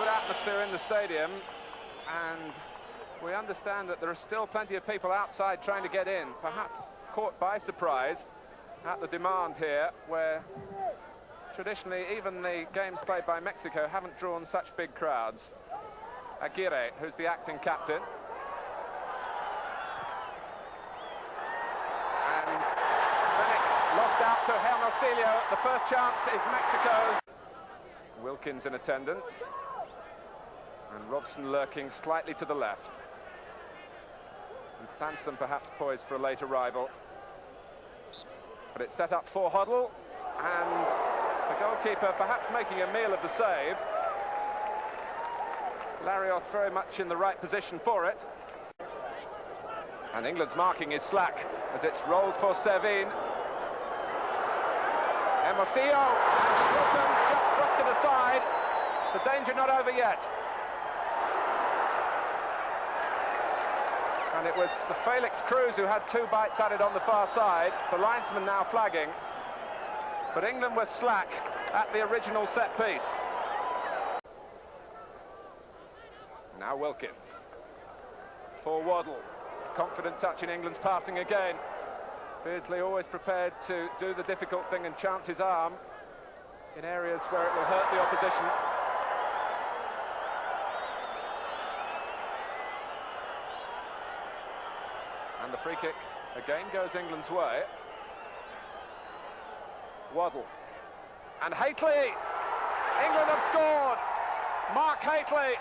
good atmosphere in the stadium, and we understand that there are still plenty of people outside trying to get in, perhaps caught by surprise at the demand here, where traditionally even the games played by Mexico haven't drawn such big crowds. Aguirre, who's the acting captain. And Renick lost out to Hermosillo. The first chance is Mexico's. Wilkins in attendance. And Robson lurking slightly to the left. And Sansom perhaps poised for a late arrival. But it's set up for Hoddle, and the goalkeeper perhaps making a meal of the save. Larios very much in the right position for it. And England's marking is slack as it's rolled for Servine. Hermosillo, and Shilton just thrust it aside. The danger not over yet. And it was Felix Cruz who had two bites at it on the far side. The linesman now flagging. But England was slack at the original set piece. Now Wilkins. For Waddle. Confident touch in England's passing again. Beardsley always prepared to do the difficult thing and chance his arm in areas where it will hurt the opposition. And the free kick again goes England's way. Waddle. And Hateley! England have scored! Mark Hateley!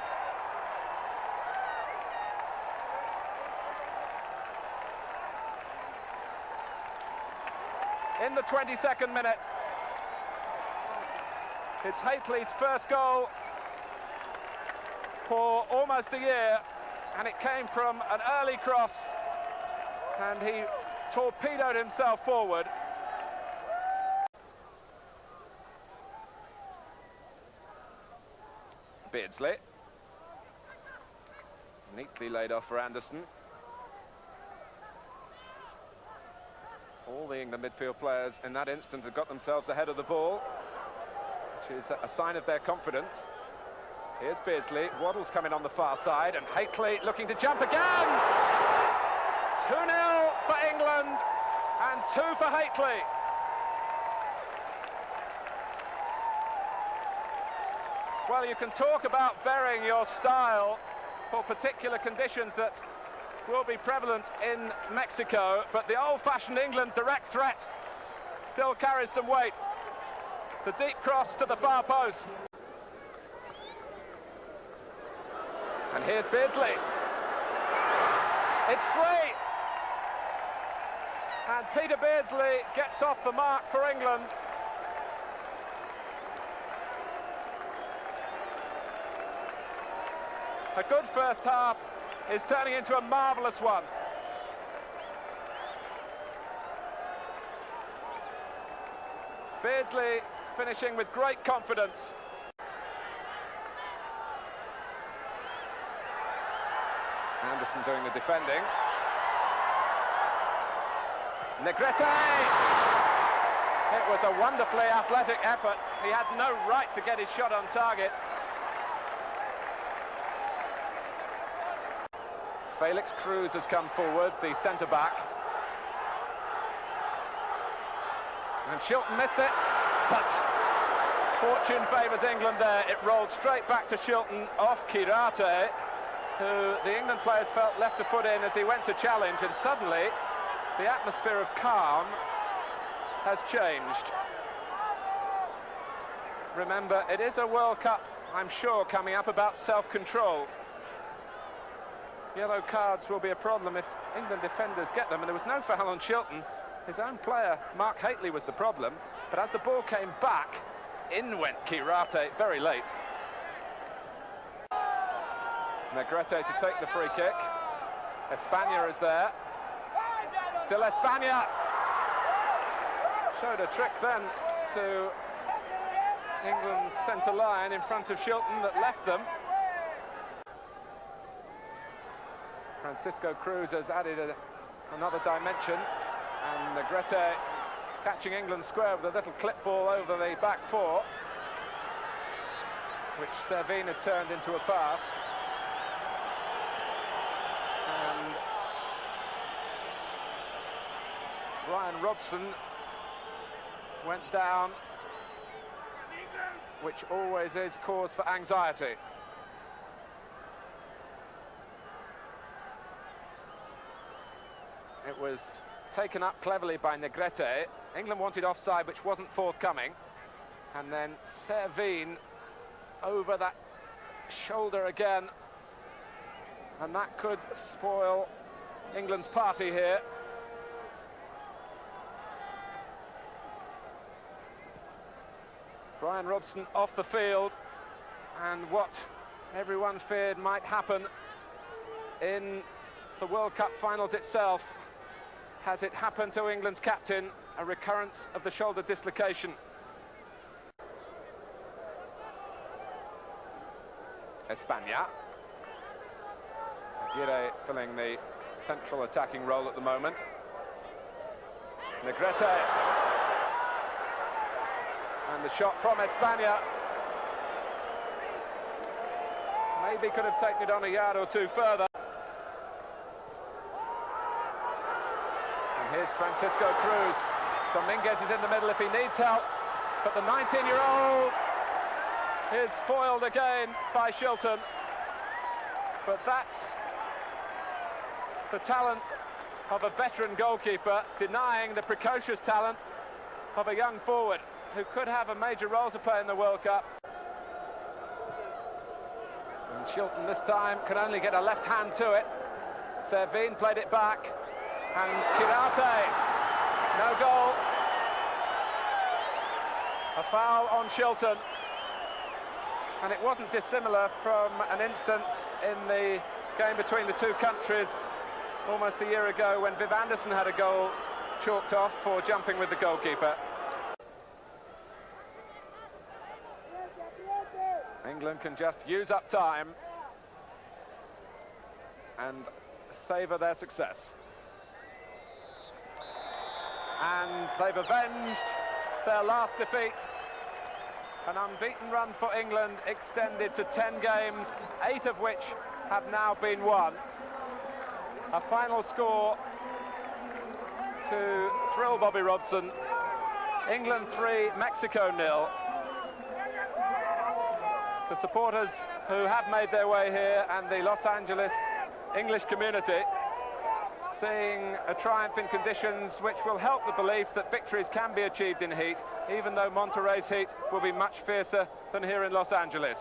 In the 22nd minute. It's Hateley's first goal for almost a year, and it came from an early cross, and he torpedoed himself forward. Beardsley. Neatly laid off for Anderson. All the England midfield players in that instant have got themselves ahead of the ball, which is a sign of their confidence. Here's Beardsley. Waddle's coming on the far side, and Hateley looking to jump again! 2-0 for England, and 2 for Hateley. Well, you can talk about varying your style for particular conditions that will be prevalent in Mexico, but the old-fashioned England direct threat still carries some weight. The deep cross to the far post. And here's Beardsley. It's 3. And Peter Beardsley gets off the mark for England. A good first half is turning into a marvellous one. Beardsley finishing with great confidence. Anderson doing the defending. Negrete! It was a wonderfully athletic effort. He had no right to get his shot on target. Felix Cruz has come forward, the centre-back. And Shilton missed it, but fortune favours England there. It rolled straight back to Shilton off Kirate, who the England players felt left a foot in as he went to challenge, and suddenly the atmosphere of calm has changed. Remember, it is a World Cup, I'm sure, coming up about self-control. Yellow cards will be a problem if England defenders get them, and there was no foul on Shilton. His own player, Mark Hateley, was the problem, but as the ball came back, in went Kirate very late. Negrete to take the free kick. Espana is there. Still Espana. Showed a trick then to England's centre line in front of Shilton that left them. Francisco Cruz has added another dimension, and Negrete catching England square with a little clip ball over the back four. which Servine had turned into a pass. And Bryan Robson went down, which always is cause for anxiety. It was taken up cleverly by Negrete. England wanted offside, which wasn't forthcoming. And then Servine over that shoulder again. And that could spoil England's party here. Bryan Robson off the field, and what everyone feared might happen in the World Cup finals itself, has it happened to England's captain, a recurrence of the shoulder dislocation. España. Aguirre filling the central attacking role at the moment. Negrete. And the shot from España maybe could have taken it on a yard or two further. And here's Francisco Cruz. Dominguez is in the middle if he needs help, but the 19-year-old is foiled again by Shilton. But that's the talent of a veteran goalkeeper denying the precocious talent of a young forward who could have a major role to play in the World Cup. And Shilton this time can only get a left hand to it. Servine played it back, and Kirate, no goal. A foul on Shilton. And it wasn't dissimilar from an instance in the game between the two countries almost a year ago when Viv Anderson had a goal chalked off for jumping with the goalkeeper. England can just use up time and savour their success. And they've avenged their last defeat. An unbeaten run for England extended to 10 games, 8 of which have now been won. A final score to thrill Bobby Robson. England 3, Mexico 0. The supporters who have made their way here and the Los Angeles English community seeing a triumph in conditions which will help the belief that victories can be achieved in heat, even though Monterrey's heat will be much fiercer than here in Los Angeles.